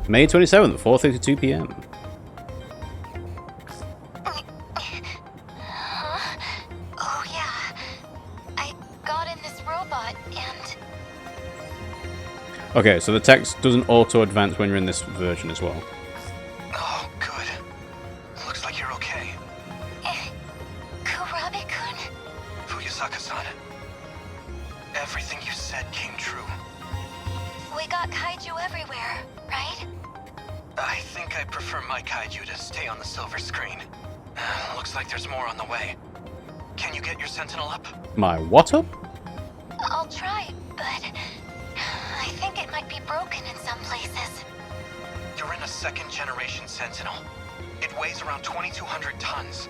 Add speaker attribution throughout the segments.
Speaker 1: May 27th, 4:52 p.m.
Speaker 2: Oh yeah. I got in this robot and...
Speaker 1: Okay, so the text doesn't auto-advance when you're in this version as well.
Speaker 3: Oh, good. Looks like you're okay.
Speaker 2: Kurabe-kun?
Speaker 3: Fuyusaka-san. Everything you said came true.
Speaker 2: We got kaiju everywhere, right?
Speaker 3: I think I prefer my kaiju to stay on the silver screen. Looks like there's more on the way. Can you get your sentinel up?
Speaker 1: My what up?
Speaker 2: I'll try, but I think it might be broken in some places.
Speaker 3: You're in a second-generation sentinel. It weighs around 2,200 tons.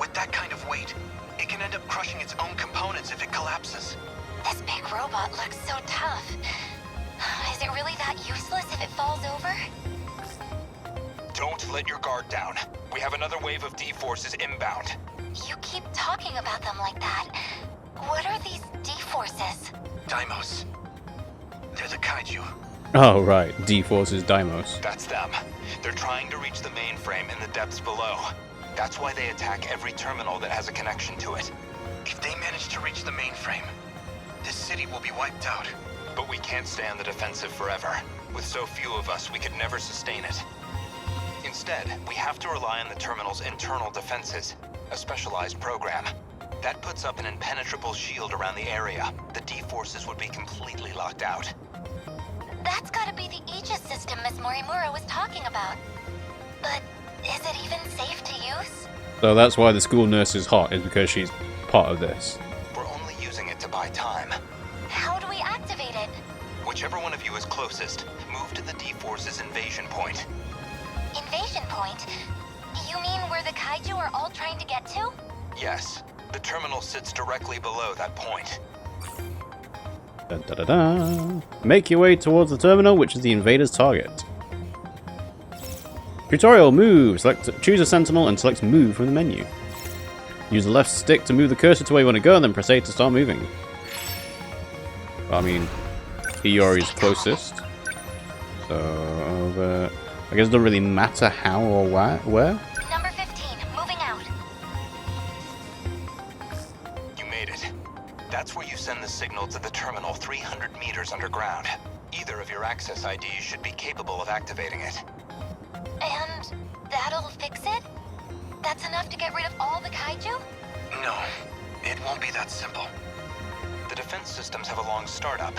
Speaker 3: With that kind of weight, it can end up crushing its own components if it collapses.
Speaker 2: This big robot looks so tough. Is it really that useless if it falls over?
Speaker 4: Don't let your guard down. We have another wave of D-forces inbound.
Speaker 2: You keep talking about them like that. What are these D-forces?
Speaker 3: Daimos. They're the kaiju.
Speaker 1: Oh, right. D-Force is Deimos.
Speaker 4: That's them. They're trying to reach the mainframe in the depths below. That's why they attack every terminal that has a connection to it.
Speaker 3: If they manage to reach the mainframe, this city will be wiped out.
Speaker 4: But we can't stay on the defensive forever. With so few of us, we could never sustain it. Instead, we have to rely on the terminal's internal defenses, a specialized program. That puts up an impenetrable shield around the area. The D-forces would be completely locked out.
Speaker 2: That's gotta be the Aegis system Miss Morimura was talking about. But is it even safe to use?
Speaker 1: So that's why the school nurse is hot, is because she's part of this.
Speaker 4: We're only using it to buy time.
Speaker 2: How do we activate it?
Speaker 4: Whichever one of you is closest, move to the D-forces invasion point.
Speaker 2: Invasion point? You mean where the kaiju are all trying to get to?
Speaker 4: Yes, the terminal sits directly below that point.
Speaker 1: Dun, da, da, da. Make your way towards the terminal, which is the invader's target. Tutorial, move! Choose a sentinel and select move from the menu. Use the left stick to move the cursor to where you want to go, and then press A to start moving. I mean, Iori's closest. So, over... I guess it doesn't really matter how or where.
Speaker 2: Number 15, moving out.
Speaker 4: You made it. That's where you send the signal to the terminal 300 meters underground. Either of your access IDs should be capable of activating it.
Speaker 2: And that'll fix it? That's enough to get rid of all the kaiju?
Speaker 3: No, it won't be that simple.
Speaker 4: The defense systems have a long startup.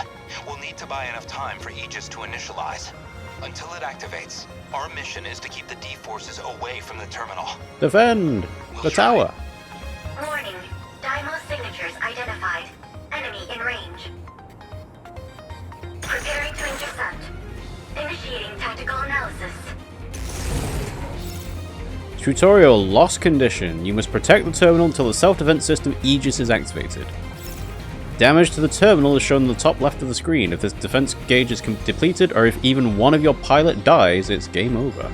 Speaker 4: We'll need to buy enough time for Aegis to initialize. Until it activates, our mission is to keep the D-forces away from the terminal.
Speaker 1: Defend the tower.
Speaker 5: Warning. Daimos signatures identified. Enemy in range. Preparing to intercept. Initiating tactical analysis.
Speaker 1: Tutorial, lost condition. You must protect the terminal until the self-defense system Aegis is activated. Damage to the terminal is shown on the top left of the screen. If this defense gauge is depleted, or if even one of your pilot dies, it's game over.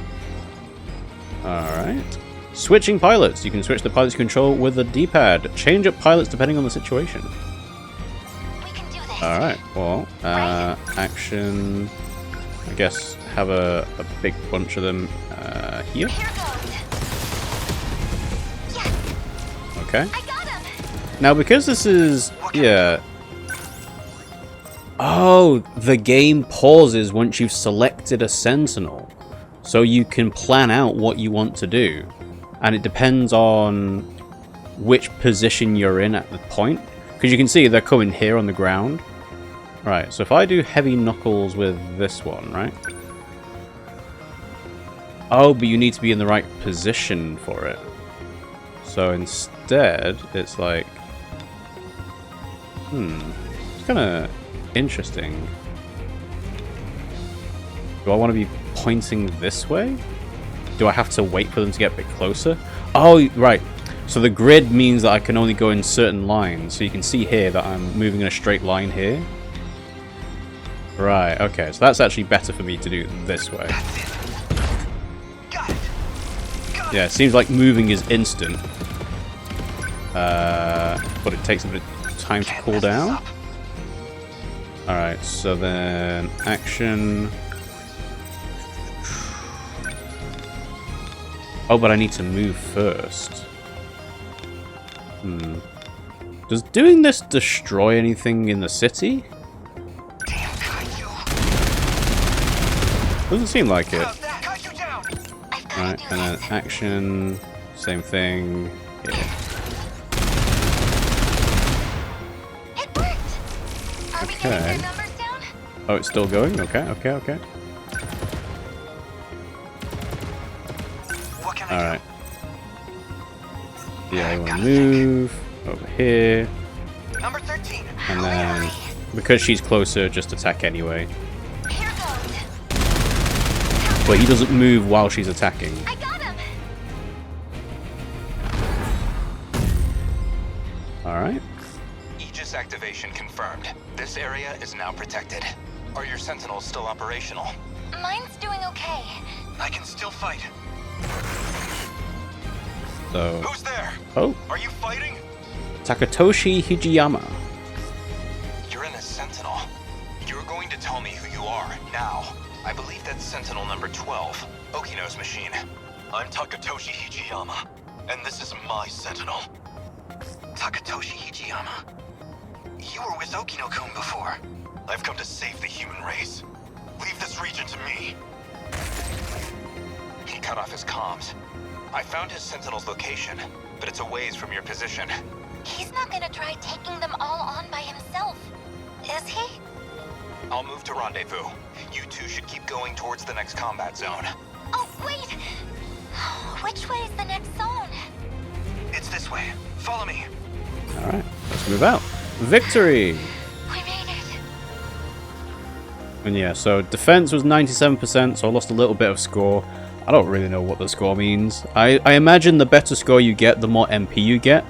Speaker 1: Alright. Switching pilots. You can switch the pilot's control with the D-pad. Change up pilots depending on the situation.
Speaker 2: We can do this.
Speaker 1: Alright, well, action... I guess have a big bunch of them here.
Speaker 2: Here goes. Yes,
Speaker 1: Okay.
Speaker 2: I got him.
Speaker 1: Now, because this is... yeah... Oh, the game pauses once you've selected a sentinel. So you can plan out what you want to do. And it depends on which position you're in at the point. Because you can see they're coming here on the ground. Right, so if I do heavy knuckles with this one, right? Oh, but you need to be in the right position for it. So instead, it's like... it's kind of interesting. Do I want to be pointing this way? Do I have to wait for them to get a bit closer? Oh, right. So the grid means that I can only go in certain lines. So you can see here that I'm moving in a straight line here. Right, okay. So that's actually better for me to do this way.
Speaker 3: Got it.
Speaker 1: Yeah, it seems like moving is instant. But it takes a bit of time to cool down. Alright, so then action. Oh, but I need to move first. Does doing this destroy anything in the city?
Speaker 3: Damn Kaiju!
Speaker 1: Doesn't seem like it.
Speaker 3: Kaiju down!
Speaker 2: I've got
Speaker 1: Right,
Speaker 2: to do
Speaker 1: and then
Speaker 2: this.
Speaker 1: action, same thing. Here.
Speaker 2: It worked! Are we getting
Speaker 1: Okay.
Speaker 2: their numbers down?
Speaker 1: Oh, it's still going? Okay, okay, okay.
Speaker 3: What can I
Speaker 1: Alright. Yeah, I want to move over here.
Speaker 3: do? Number 13.
Speaker 1: And then, because she's closer, just attack anyway.
Speaker 2: Here goes.
Speaker 1: But he doesn't move while she's attacking.
Speaker 2: I got him!
Speaker 1: Alright.
Speaker 4: Aegis activation confirmed. This area is now protected. Are your Sentinels still operational?
Speaker 2: Mine's doing okay.
Speaker 3: I can still fight.
Speaker 1: So,
Speaker 3: Who's there?
Speaker 1: oh,
Speaker 3: Are you fighting?
Speaker 1: Takatoshi Hijiyama.
Speaker 4: You're in a Sentinel. You're going to tell me who you are now. I believe that's Sentinel number 12, Okino's machine.
Speaker 3: I'm Takatoshi Hijiyama, and this is my Sentinel. Takatoshi Hijiyama. You were with Okino-kun before. I've come to save the human race. Leave this region to me.
Speaker 4: He cut off his comms. I found his Sentinel's location, but it's a ways from your position.
Speaker 2: He's not gonna try taking them all on by himself, is he?
Speaker 4: I'll move to rendezvous. You two should keep going towards the next combat zone.
Speaker 2: Oh, wait! Which way is the next zone?
Speaker 3: It's this way. Follow me.
Speaker 1: Alright, let's move out. Victory!
Speaker 2: We made it.
Speaker 1: And yeah, so defense was 97%, so I lost a little bit of score. I don't really know what the score means. I imagine the better score you get, the more MP you get.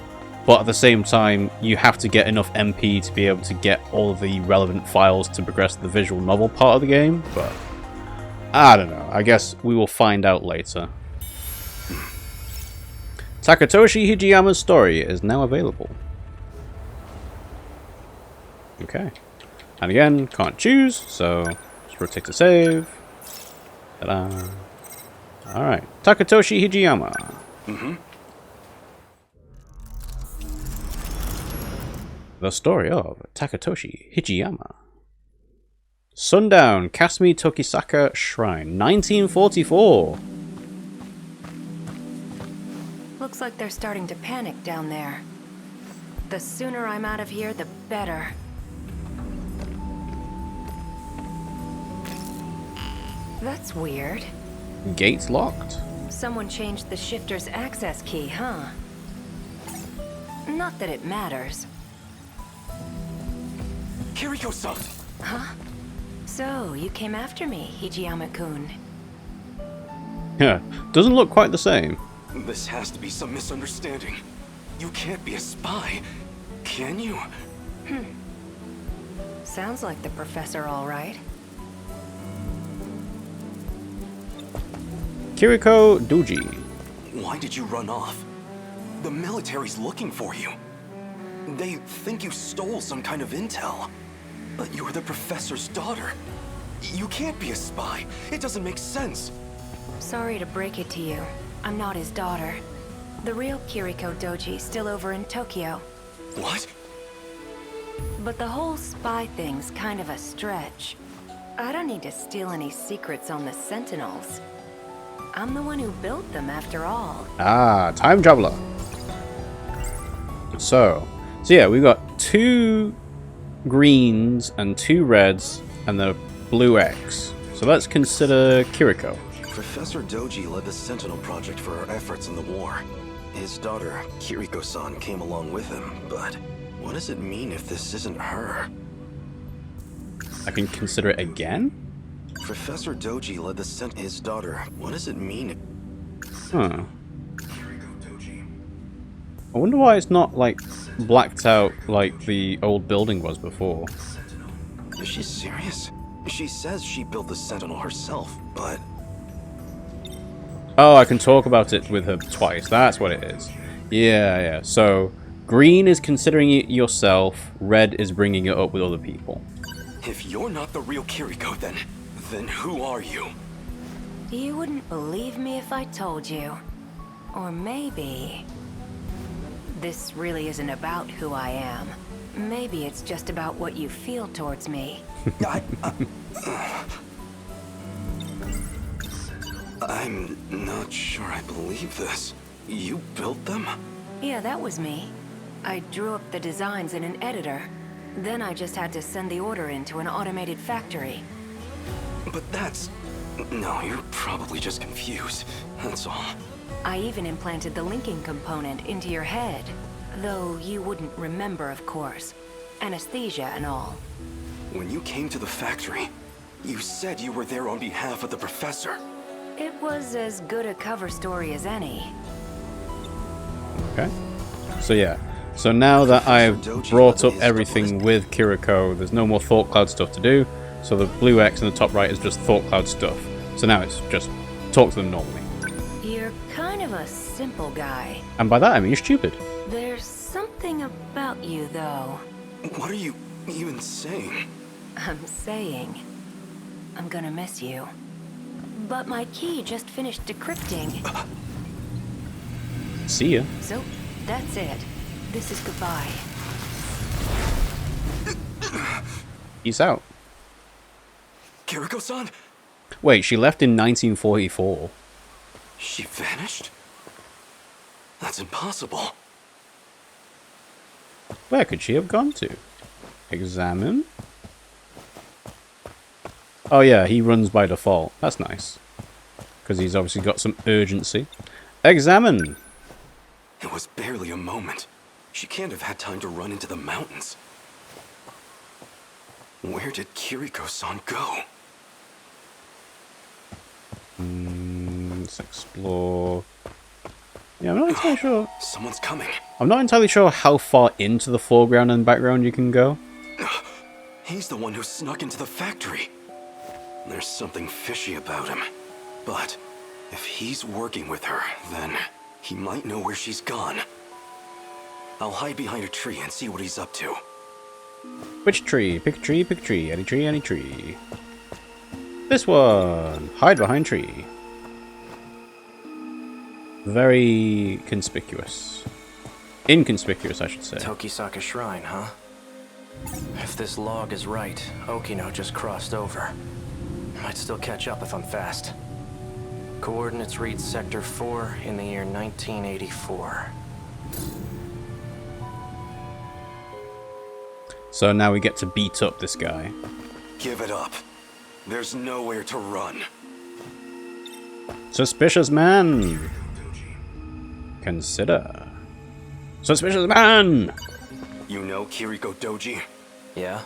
Speaker 1: But at the same time, you have to get enough MP to be able to get all of the relevant files to progress the visual novel part of the game. But I don't know. I guess we will find out later. Takatoshi Hijiyama's story is now available. Okay. And again, can't choose, so just rotate to save. Ta-da. Alright. Takatoshi Hijiyama. The story of Takatoshi Hijiyama. Sundown, Kasumi Tokisaka Shrine, 1944.
Speaker 6: Looks like they're starting to panic down there. The sooner I'm out of here, the better. That's weird.
Speaker 1: Gates locked.
Speaker 6: Someone changed the shifter's access key, huh? Not that it matters.
Speaker 3: Kiriko-san!
Speaker 6: Huh? So, you came after me, Hijiyama-kun.
Speaker 1: Yeah, doesn't look quite the same.
Speaker 7: This has to be some misunderstanding. You can't be a spy, can you?
Speaker 6: Sounds like the professor, all right.
Speaker 1: Kiriko Doji.
Speaker 7: Why did you run off? The military's looking for you. They think you stole some kind of intel. But you're the professor's daughter. You can't be a spy. It doesn't make sense.
Speaker 6: Sorry to break it to you. I'm not his daughter. The real Kiriko Doji's still over in Tokyo.
Speaker 7: What?
Speaker 6: But the whole spy thing's kind of a stretch. I don't need to steal any secrets on the Sentinels. I'm the one who built them after all.
Speaker 1: Ah, time traveler. So yeah, we got 2 greens and 2 reds and the blue X. So let's consider Kiriko.
Speaker 7: Professor Doji led the Sentinel project for our efforts in the war. His daughter, Kiriko-san, came along with him, but what does it mean if this isn't her?
Speaker 1: I can consider it again?
Speaker 7: Professor Doji led the his daughter. What does it mean?
Speaker 1: Huh. I wonder why it's not, like, blacked out like the old building was before.
Speaker 7: Is she serious? She says she built the Sentinel herself, but...
Speaker 1: Oh, I can talk about it with her twice. That's what it is. Yeah. So, green is considering it yourself, red is bringing it up with other people.
Speaker 7: If you're not the real Kiriko, then who are you?
Speaker 6: You wouldn't believe me if I told you. Or maybe this really isn't about who I am. Maybe it's just about what you feel towards me.
Speaker 7: I'm not sure I believe this. You built them?
Speaker 6: Yeah, that was me. I drew up the designs in an editor. Then I just had to send the order into an automated factory.
Speaker 7: But that's... No, you're probably just confused. That's all.
Speaker 6: I even implanted the linking component into your head. Though you wouldn't remember, of course. Anesthesia and all.
Speaker 7: When you came to the factory, you said you were there on behalf of the professor.
Speaker 6: It was as good a cover story as any.
Speaker 1: Okay. So yeah. So now that I've brought up everything with Kiriko, there's no more Thought Cloud stuff to do. So the blue X in the top right is just Thought Cloud stuff. So now it's just talk to them normally.
Speaker 6: You're kind of a simple guy.
Speaker 1: And by that I mean you're stupid.
Speaker 6: There's something about you, though.
Speaker 7: What are you even saying?
Speaker 6: I'm saying I'm gonna miss you. But my key just finished decrypting.
Speaker 1: See ya.
Speaker 6: So, that's it. This is goodbye.
Speaker 1: Peace out.
Speaker 7: Kiriko-san?
Speaker 1: Wait, she left in 1944.
Speaker 7: She vanished? That's impossible.
Speaker 1: Where could she have gone to? Examine? Oh yeah, he runs by default. That's nice. Because he's obviously got some urgency. Examine!
Speaker 7: It was barely a moment. She can't have had time to run into the mountains. Where did Kiriko-san go?
Speaker 1: Let's explore. Yeah, I'm not entirely sure.
Speaker 7: Someone's coming.
Speaker 1: I'm not entirely sure how far into the foreground and background you can go.
Speaker 7: He's the one who snuck into the factory. There's something fishy about him. But if he's working with her, then he might know where she's gone. I'll hide behind a tree and see what he's up to.
Speaker 1: Which tree? Pick a tree, pick a tree. Any tree, any tree. This one! Hide behind tree. Very conspicuous. Inconspicuous, I should say.
Speaker 8: Tokisaka Shrine, huh? If this log is right, Okino just crossed over. Might still catch up if I'm fast. Coordinates read Sector 4 in the year 1984.
Speaker 1: So now we get to beat up this guy.
Speaker 7: Give it up. There's nowhere to run.
Speaker 1: Suspicious man! Consider. Suspicious man!
Speaker 7: You know Kiriko Doji?
Speaker 8: Yeah?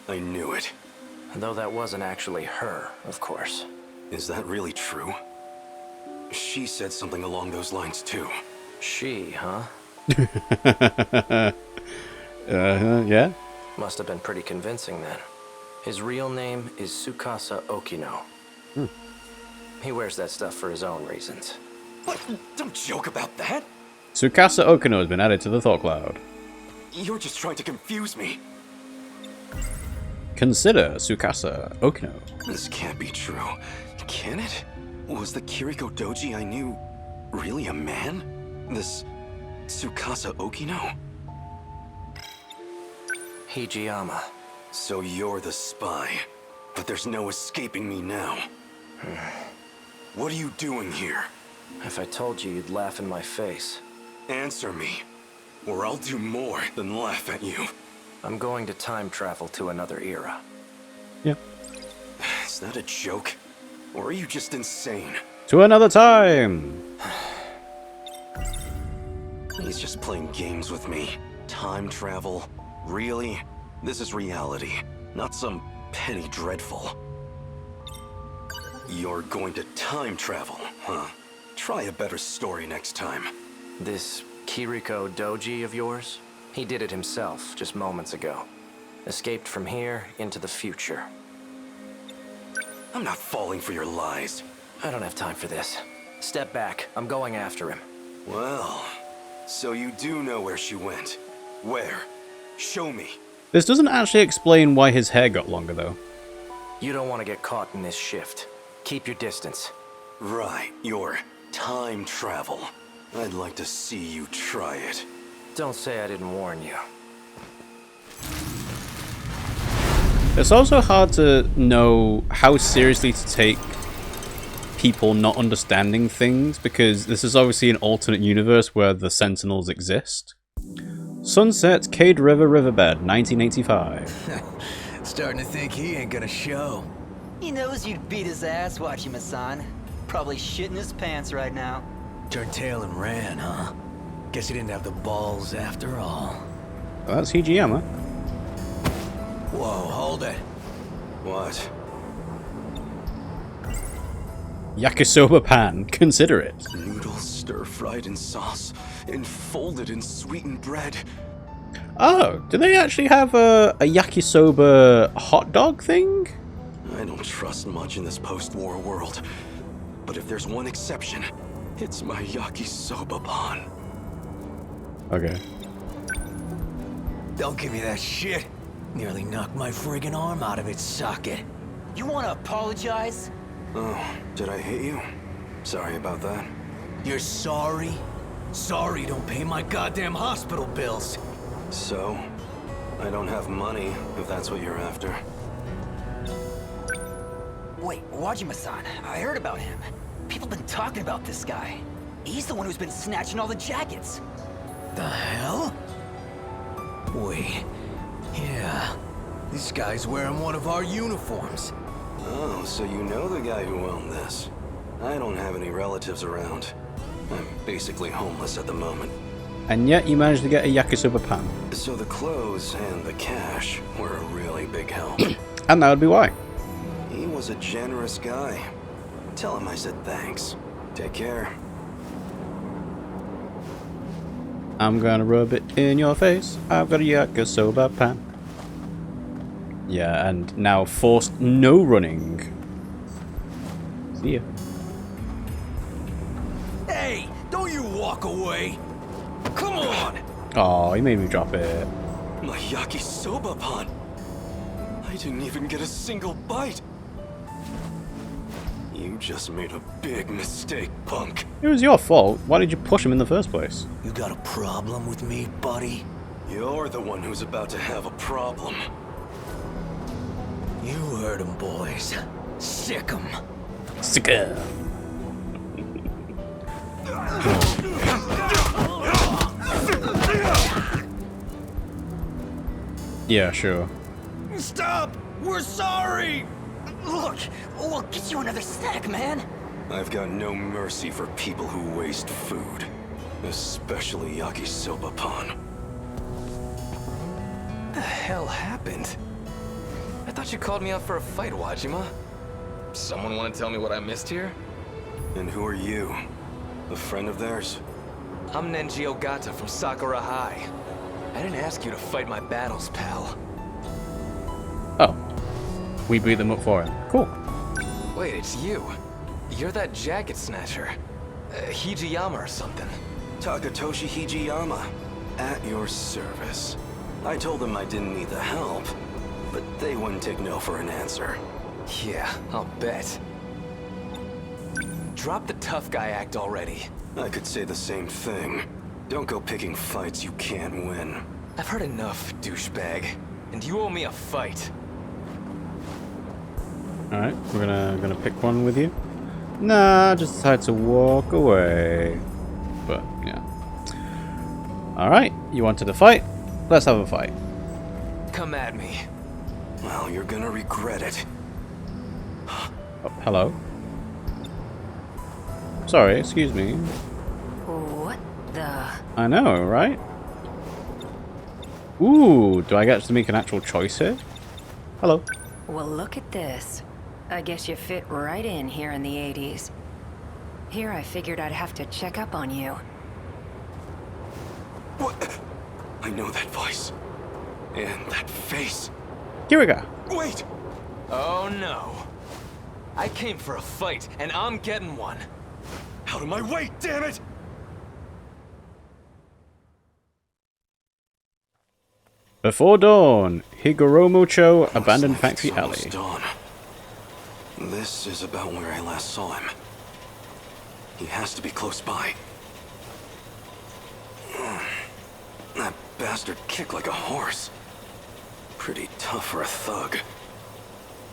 Speaker 7: I knew it.
Speaker 8: Though that wasn't actually her, of course.
Speaker 7: Is that really true? She said something along those lines too.
Speaker 8: She, huh?
Speaker 1: Yeah?
Speaker 8: Must have been pretty convincing then. His real name is Tsukasa Okino. He wears that stuff for his own reasons.
Speaker 7: What? Don't joke about that!
Speaker 1: Tsukasa Okino has been added to the Thought Cloud.
Speaker 7: You're just trying to confuse me.
Speaker 1: Consider Tsukasa Okino.
Speaker 7: This can't be true. Can it? Was the Kiriko Doji I knew really a man? This Tsukasa Okino?
Speaker 8: Hijiama.
Speaker 7: So you're the spy. But there's no escaping me now. What are you doing here?
Speaker 8: If I told you, you'd laugh in my face.
Speaker 7: Answer me, or I'll do more than laugh at you.
Speaker 8: I'm going to time travel to another era.
Speaker 1: Yeah.
Speaker 7: Is that a joke? Or are you just insane?
Speaker 1: To another time!
Speaker 7: He's just playing games with me. Time travel? Really? This is reality, not some penny dreadful. You're going to time travel, huh? Try a better story next time.
Speaker 8: This Kiriko Doji of yours? He did it himself just moments ago. Escaped from here into the future.
Speaker 7: I'm not falling for your lies.
Speaker 8: I don't have time for this. Step back. I'm going after him.
Speaker 7: Well, so you do know where she went. Where? Show me.
Speaker 1: This doesn't actually explain why his hair got longer, though.
Speaker 8: You don't want to get caught in this shift. Keep your distance.
Speaker 7: Right, your time travel. I'd like to see you try it.
Speaker 8: Don't say I didn't warn you.
Speaker 1: It's also hard to know how seriously to take people not understanding things, because this is obviously an alternate universe where the Sentinels exist. Sunset, Cade River Riverbed, 1985.
Speaker 9: Starting to think he ain't gonna show.
Speaker 10: He knows you'd beat his ass, Wachima-san. Probably shitting his pants right now.
Speaker 9: Turned tail and ran, huh? Guess he didn't have the balls after all.
Speaker 1: Well, that's Hijiama.
Speaker 9: Whoa, hold it.
Speaker 7: What?
Speaker 1: Yakisoba pan, consider it.
Speaker 7: Noodles stir-fried in sauce and folded in sweetened bread.
Speaker 1: Oh, do they actually have a yakisoba hot dog thing?
Speaker 7: I don't trust much in this post-war world. But if there's one exception, it's my yakisoba pan.
Speaker 1: Okay.
Speaker 9: Don't give me that shit. Nearly knocked my friggin' arm out of its socket.
Speaker 10: You wanna apologize?
Speaker 7: Oh, did I hit you? Sorry about that.
Speaker 9: You're sorry? Sorry don't pay my goddamn hospital bills.
Speaker 7: So, I don't have money, if that's what you're after.
Speaker 10: Wait, Wachima-san, I heard about him. People been talking about this guy. He's the one who's been snatching all the jackets.
Speaker 9: The hell? Wait. Yeah. This guy's wearing one of our uniforms.
Speaker 7: Oh, so you know the guy who owned this. I don't have any relatives around. I'm basically homeless at the moment.
Speaker 1: And yet you managed to get a yakisoba pan.
Speaker 7: So the clothes and the cash were a really big help.
Speaker 1: And that would be why.
Speaker 7: He was a generous guy. Tell him I said thanks. Take care.
Speaker 1: I'm gonna rub it in your face. I've got a yakisoba pan. Yeah, and now forced no running. See ya.
Speaker 9: Hey, don't you walk away. Come on.
Speaker 1: Oh, he made me drop it.
Speaker 7: My yakisoba pan. I didn't even get a single bite. You just made a big mistake, punk.
Speaker 1: It was your fault. Why did you push him in the first place?
Speaker 9: You got a problem with me, buddy?
Speaker 7: You're the one who's about to have a problem.
Speaker 9: You heard him, boys. Sick 'em.
Speaker 1: Sicker. Yeah, sure.
Speaker 9: Stop! We're sorry!
Speaker 10: Look, we'll get you another snack, man.
Speaker 7: I've got no mercy for people who waste food. Especially yakisoba pan.
Speaker 4: What the hell happened? I thought you called me out for a fight, Wachima. Someone want to tell me what I missed here?
Speaker 7: And who are you? A friend of theirs?
Speaker 4: I'm Nenji Ogata from Sakura High. I didn't ask you to fight my battles, pal.
Speaker 1: Oh. We beat them up for him. Cool.
Speaker 4: Wait, it's you. You're that jacket snatcher. Hijiama or something.
Speaker 7: Takatoshi Hijiyama. At your service. I told them I didn't need the help, but they wouldn't take no for an answer.
Speaker 4: Yeah, I'll bet. Drop the tough guy act already.
Speaker 7: I could say the same thing. Don't go picking fights you can't win.
Speaker 4: I've heard enough, douchebag. And you owe me a fight.
Speaker 1: Alright, we're gonna pick one with you. Nah, just decide to walk away. But, yeah. Alright, you wanted to fight? Let's have a fight.
Speaker 4: Come at me.
Speaker 7: Well, you're gonna regret it.
Speaker 1: Oh, hello? Sorry, excuse me.
Speaker 6: What the?
Speaker 1: I know, right? Ooh, do I get to make an actual choice here? Hello.
Speaker 6: Well, look at this. I guess you fit right in here in the 80s. Here I figured I'd have to check up on you.
Speaker 7: What? I know that voice. And that face.
Speaker 1: Here we go.
Speaker 7: Wait!
Speaker 4: Oh no. I came for a fight, and I'm getting one.
Speaker 7: Out of my way, damn it!
Speaker 1: Before dawn, Higoromocho, abandoned factory alley.
Speaker 7: Almost dawn. This is about where I last saw him. He has to be close by. That bastard kicked like a horse. Pretty tough for a thug.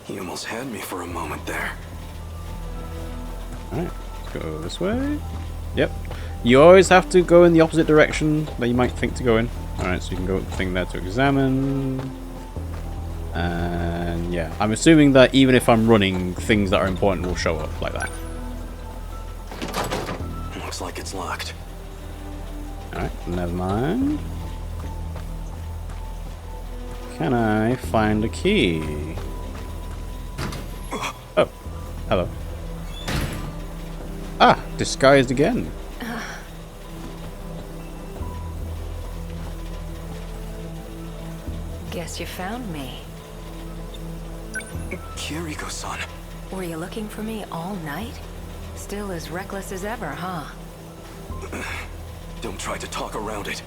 Speaker 7: He almost had me for a moment there.
Speaker 1: Alright, go this way. Yep. You always have to go in the opposite direction that you might think to go in. Alright, so you can go with the thing there to examine. And yeah, I'm assuming that even if I'm running, things that are important will show up like that.
Speaker 7: Looks like it's locked.
Speaker 1: Alright, never mind. Can I find a key? Oh, hello. Ah, disguised again.
Speaker 6: Guess you found me.
Speaker 7: Kiriko-san.
Speaker 6: Were you looking for me all night? Still as reckless as ever, huh?
Speaker 7: Don't try to talk around it.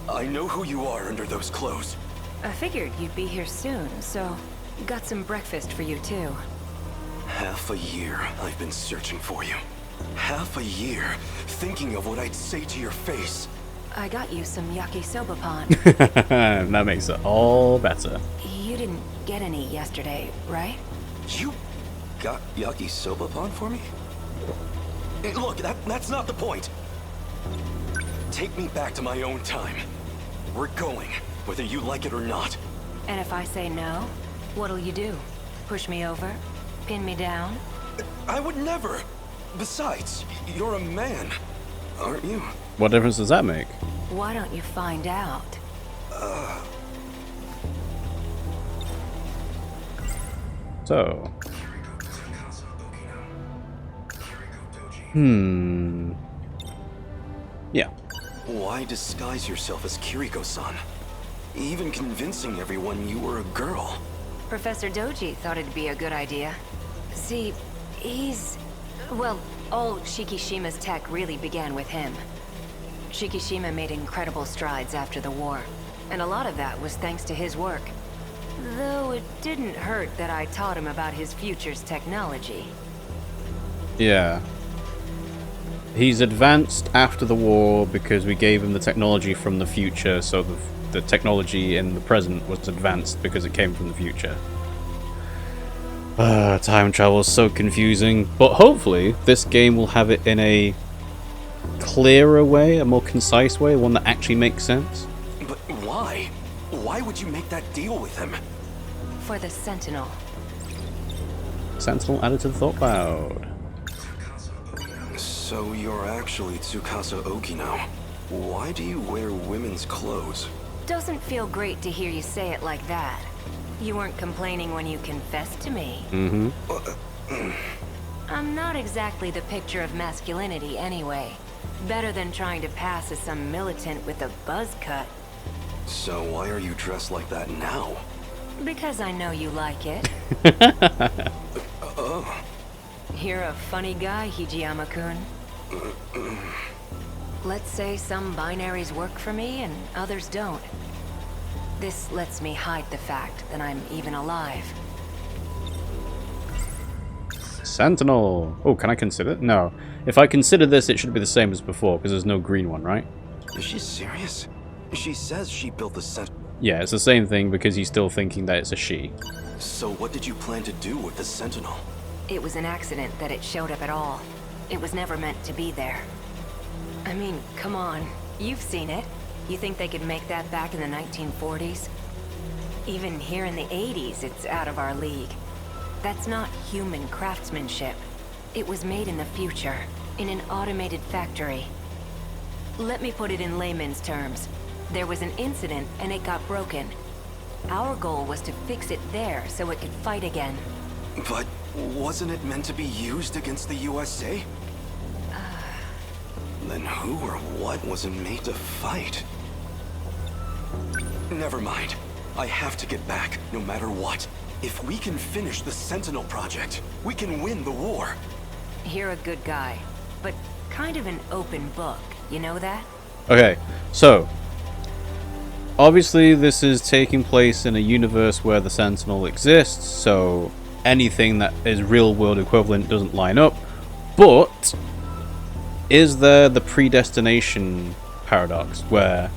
Speaker 7: I know who you are under those clothes.
Speaker 6: I figured you'd be here soon, so got some breakfast for you too.
Speaker 7: Half a year I've been searching for you. Half a year thinking of what I'd say to your face.
Speaker 6: I got you some yakisoba pan.
Speaker 1: That makes it all better.
Speaker 6: You didn't get any yesterday, right?
Speaker 7: You got yakisoba pan for me? Hey, look, that's not the point. Take me back to my own time. We're going, whether you like it or not.
Speaker 6: And if I say no, what'll you do? Push me over? Pin me down?
Speaker 7: I would never. Besides, you're a man, aren't you?
Speaker 1: What difference does that make?
Speaker 6: Why don't you find out?
Speaker 1: So. Yeah.
Speaker 7: Why disguise yourself as Kiriko-san? Even convincing everyone you were a girl.
Speaker 6: Professor Doji thought it'd be a good idea. See, he's... well, all Shikishima's tech really began with him. Shikishima made incredible strides after the war, and a lot of that was thanks to his work. Though it didn't hurt that I taught him about his future's technology.
Speaker 1: Yeah. He's advanced after the war because we gave him the technology from the future, so the technology in the present was advanced because it came from the future. Time travel is so confusing, but hopefully this game will have it in a clearer way, a more concise way, one that actually makes sense.
Speaker 7: But why? Why would you make that deal with him?
Speaker 6: For the Sentinel.
Speaker 1: Sentinel added to the thought cloud.
Speaker 7: So you're actually Tsukasa Oki now. Why do you wear women's clothes?
Speaker 6: Doesn't feel great to hear you say it like that. You weren't complaining when you confessed to me. I'm not exactly the picture of masculinity anyway. Better than trying to pass as some militant with a buzz cut.
Speaker 7: So why are you dressed like that now?
Speaker 6: Because I know you like it. You're a funny guy, Hijiama-kun. Let's say some binaries work for me and others don't. This lets me hide the fact that I'm even alive.
Speaker 1: Sentinel! Oh, can I consider it? No. If I consider this, it should be the same as before, because there's no green one, right?
Speaker 7: Is she serious? She says she built the Sentinel.
Speaker 1: Yeah, it's the same thing because he's still thinking that it's a she.
Speaker 7: So what did you plan to do with the Sentinel?
Speaker 6: It was an accident that it showed up at all. It was never meant to be there. I mean, come on. You've seen it. You think they could make that back in the 1940s? Even here in the 80s, it's out of our league. That's not human craftsmanship. It was made in the future, in an automated factory. Let me put it in layman's terms. There was an incident and it got broken. Our goal was to fix it there so it could fight again.
Speaker 7: But wasn't it meant to be used against the USA? Then who or what was it made to fight? Never mind. I have to get back, no matter what. If we can finish the Sentinel project, we can win the war.
Speaker 6: You're a good guy, but kind of an open book, you know that?
Speaker 1: Okay, so obviously this is taking place in a universe where the Sentinel exists, so anything that is real world equivalent doesn't line up, but is there the predestination paradox where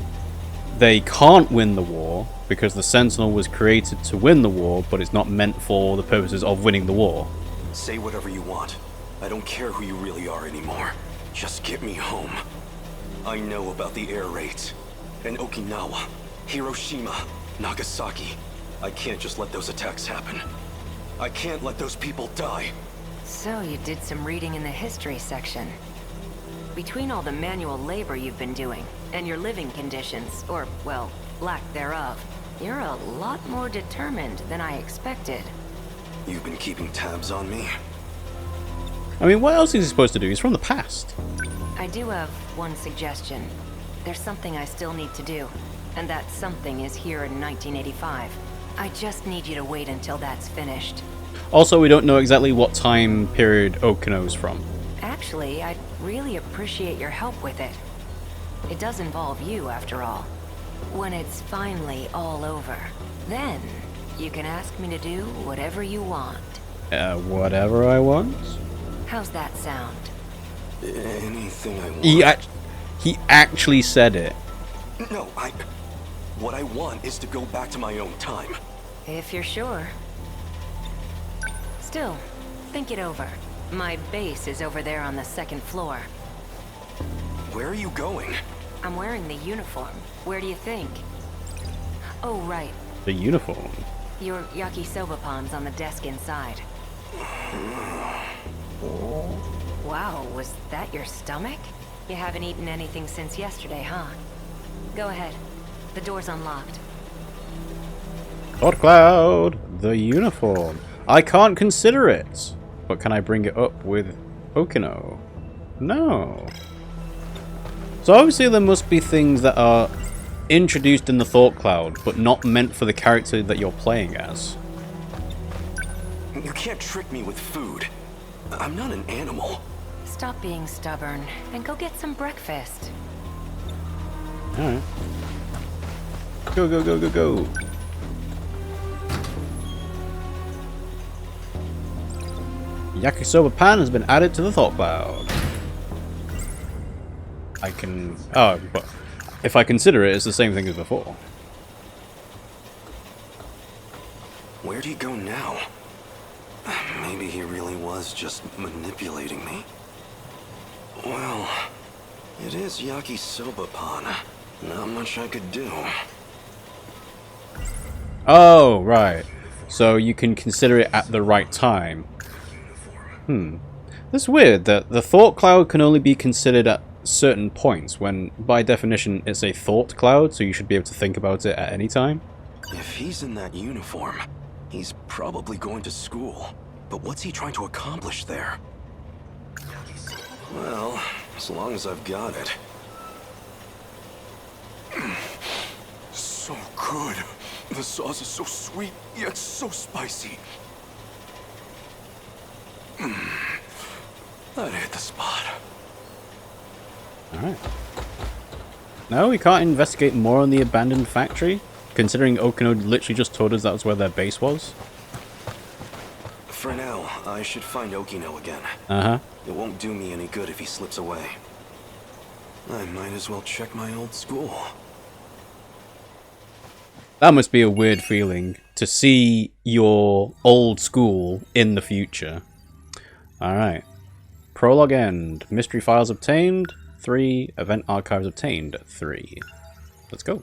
Speaker 1: they can't win the war because the Sentinel was created to win the war, but it's not meant for the purposes of winning the war?
Speaker 7: Say whatever you want. I don't care who you really are anymore. Just get me home. I know about the air raids. And Okinawa, Hiroshima, Nagasaki. I can't just let those attacks happen. I can't let those people die.
Speaker 6: So you did some reading in the history section. Between all the manual labor you've been doing, and your living conditions, or, well, lack thereof, you're a lot more determined than I expected.
Speaker 7: You've been keeping tabs on me?
Speaker 1: I mean, what else is he supposed to do? He's from the past.
Speaker 6: I do have one suggestion. There's something I still need to do, and that something is here in 1985. I just need you to wait until that's finished.
Speaker 1: Also, we don't know exactly what time period Okino's from.
Speaker 6: Actually, I'd really appreciate your help with it. It does involve you, after all. When it's finally all over, then you can ask me to do whatever you want.
Speaker 1: Whatever I want?
Speaker 6: How's that sound?
Speaker 7: Anything I want.
Speaker 1: He actually said it.
Speaker 7: No, what I want is to go back to my own time.
Speaker 6: If you're sure. Still, think it over. My base is over there on the second floor.
Speaker 7: Where are you going?
Speaker 6: I'm wearing the uniform. Where do you think? Oh, right.
Speaker 1: The uniform?
Speaker 6: Your yakisoba pan's on the desk inside. Wow, was that your stomach? You haven't eaten anything since yesterday, huh? Go ahead. The door's unlocked.
Speaker 1: Thought Cloud! The uniform. I can't consider it! But can I bring it up with Okino? No. So obviously there must be things that are introduced in the Thought Cloud, but not meant for the character that you're playing as.
Speaker 7: You can't trick me with food. I'm not an animal.
Speaker 6: Stop being stubborn and go get some breakfast.
Speaker 1: Alright. Go, go, go, go, go. Yakisoba pan has been added to the Thought Cloud. I can... Oh, but if I consider it, it's the same thing as before.
Speaker 7: Where do you go now? Maybe he really was just manipulating me. Well, it is yakisoba pan. Not much I could do.
Speaker 1: Oh, right. So you can consider it at the right time. That's weird that the Thought Cloud can only be considered at certain points, when by definition it's a thought cloud, so you should be able to think about it at any time.
Speaker 7: If he's in that uniform, he's probably going to school. But what's he trying to accomplish there? Well, as long as I've got it. So good. The sauce is so sweet, yet so spicy. That hit the spot.
Speaker 1: Alright. No, we can't investigate more on the abandoned factory, considering Okino literally just told us that was where their base was.
Speaker 7: For now, I should find Okino again.
Speaker 1: Uh-huh.
Speaker 7: It won't do me any good if he slips away. I might as well check my old school.
Speaker 1: That must be a weird feeling, to see your old school in the future. Alright. Prologue end. Mystery files obtained. 3. Event archives obtained. 3. Let's go.